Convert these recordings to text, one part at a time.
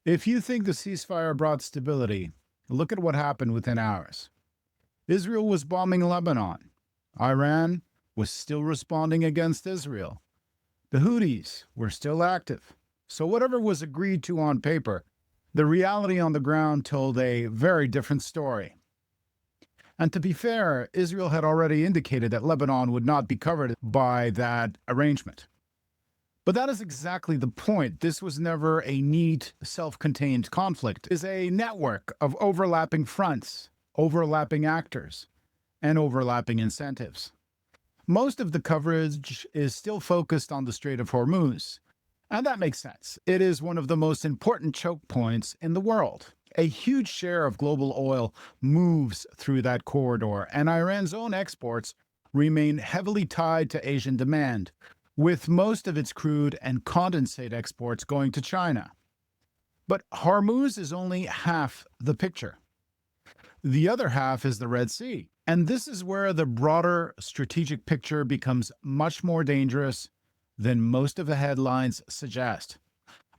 If you think the ceasefire brought stability, look at what happened within hours. Israel was bombing Lebanon. Iran was still responding against Israel. The Houthis were still active. So, whatever was agreed to on paper, the reality on the ground told a very different story. And to be fair, Israel had already indicated that Lebanon would not be covered by that arrangement. But that is exactly the point. This was never a neat, self contained conflict. It is a network of overlapping fronts, overlapping actors, and overlapping incentives. Most of the coverage is still focused on the Strait of Hormuz. And that makes sense. It is one of the most important choke points in the world. A huge share of global oil moves through that corridor, and Iran's own exports remain heavily tied to Asian demand, with most of its crude and condensate exports going to China. But Hormuz is only half the picture. The other half is the Red Sea. And this is where the broader strategic picture becomes much more dangerous than most of the headlines suggest.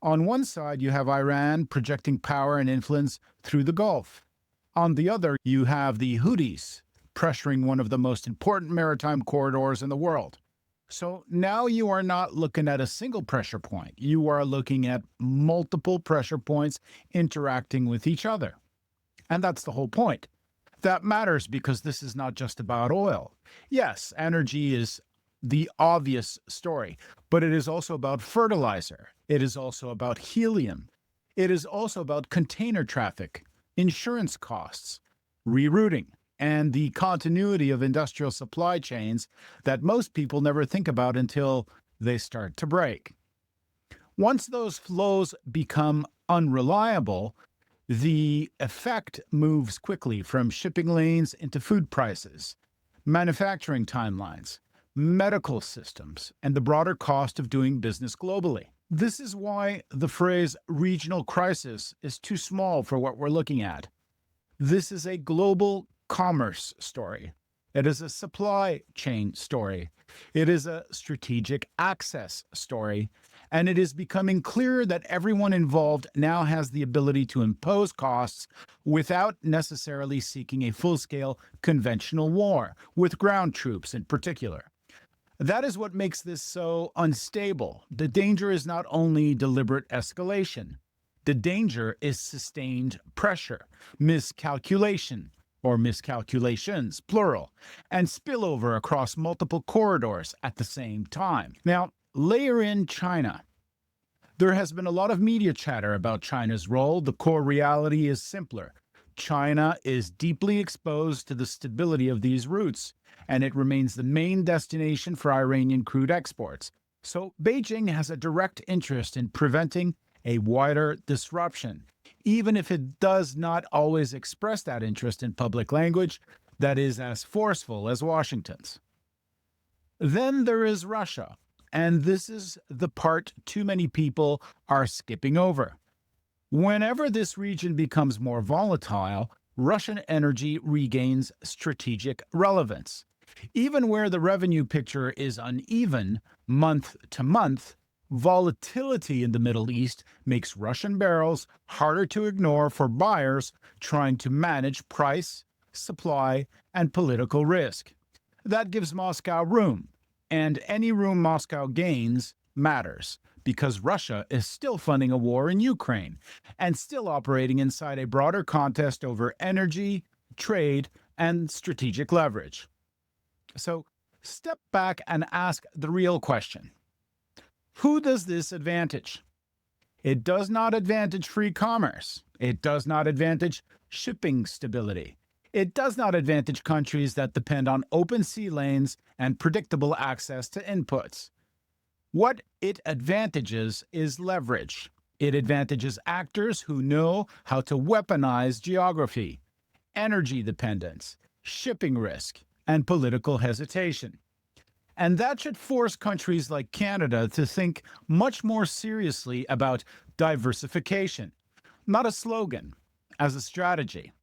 On one side, you have Iran projecting power and influence through the Gulf. On the other, you have the Houthis pressuring one of the most important maritime corridors in the world. So now you are not looking at a single pressure point. You are looking at multiple pressure points interacting with each other. And that's the whole point. That matters because this is not just about oil. Yes, energy is the obvious story, but it is also about fertilizer. It is also about helium. It is also about container traffic, insurance costs, rerouting, and the continuity of industrial supply chains that most people never think about until they start to break. Once those flows become unreliable, the effect moves quickly from shipping lanes into food prices, manufacturing timelines, medical systems, and the broader cost of doing business globally. This is why the phrase regional crisis is too small for what we're looking at. This is a global commerce story. It is a supply chain story. It is a strategic access story. And it is becoming clear that everyone involved now has the ability to impose costs without necessarily seeking a full-scale conventional war, with ground troops in particular. That is what makes this so unstable. The danger is not only deliberate escalation. The danger is sustained pressure, miscalculation, or miscalculations, plural, and spillover across multiple corridors at the same time. Now, layer in China. There has been a lot of media chatter about China's role. The core reality is simpler. China is deeply exposed to the stability of these routes, and it remains the main destination for Iranian crude exports. So Beijing has a direct interest in preventing a wider disruption, even if it does not always express that interest in public language that is as forceful as Washington's. Then there is Russia, and this is the part too many people are skipping over. Whenever this region becomes more volatile, Russian energy regains strategic relevance. Even where the revenue picture is uneven month to month, volatility in the Middle East makes Russian barrels harder to ignore for buyers trying to manage price, supply, and political risk. That gives Moscow room, and any room Moscow gains matters because Russia is still funding a war in Ukraine and still operating inside a broader contest over energy, trade, and strategic leverage. So step back and ask the real question. Who does this advantage? It does not advantage free commerce. It does not advantage shipping stability. It does not advantage countries that depend on open sea lanes and predictable access to inputs. What it advantages is leverage. It advantages actors who know how to weaponize geography, energy dependence, shipping risk, and political hesitation. And that should force countries like Canada to think much more seriously about diversification, not a slogan, as a strategy.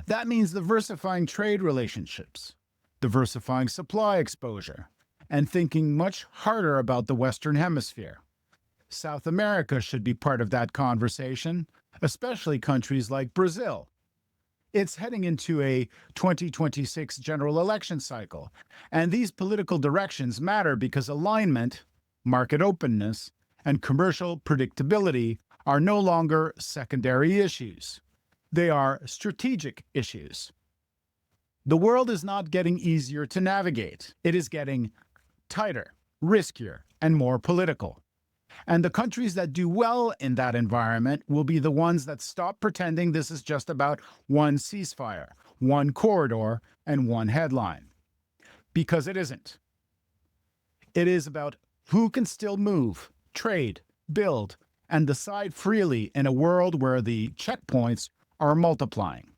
That means diversifying trade relationships, diversifying supply exposure, and thinking much harder about the Western Hemisphere. South America should be part of that conversation, especially countries like Brazil. It's heading into a 2026 general election cycle, and these political directions matter because alignment, market openness, and commercial predictability are no longer secondary issues. They are strategic issues. The world is not getting easier to navigate. It is getting tighter, riskier, and more political. And the countries that do well in that environment will be the ones that stop pretending this is just about one ceasefire, one corridor, and one headline. Because it isn't. It is about who can still move, trade, build, and decide freely in a world where the checkpoints are multiplying.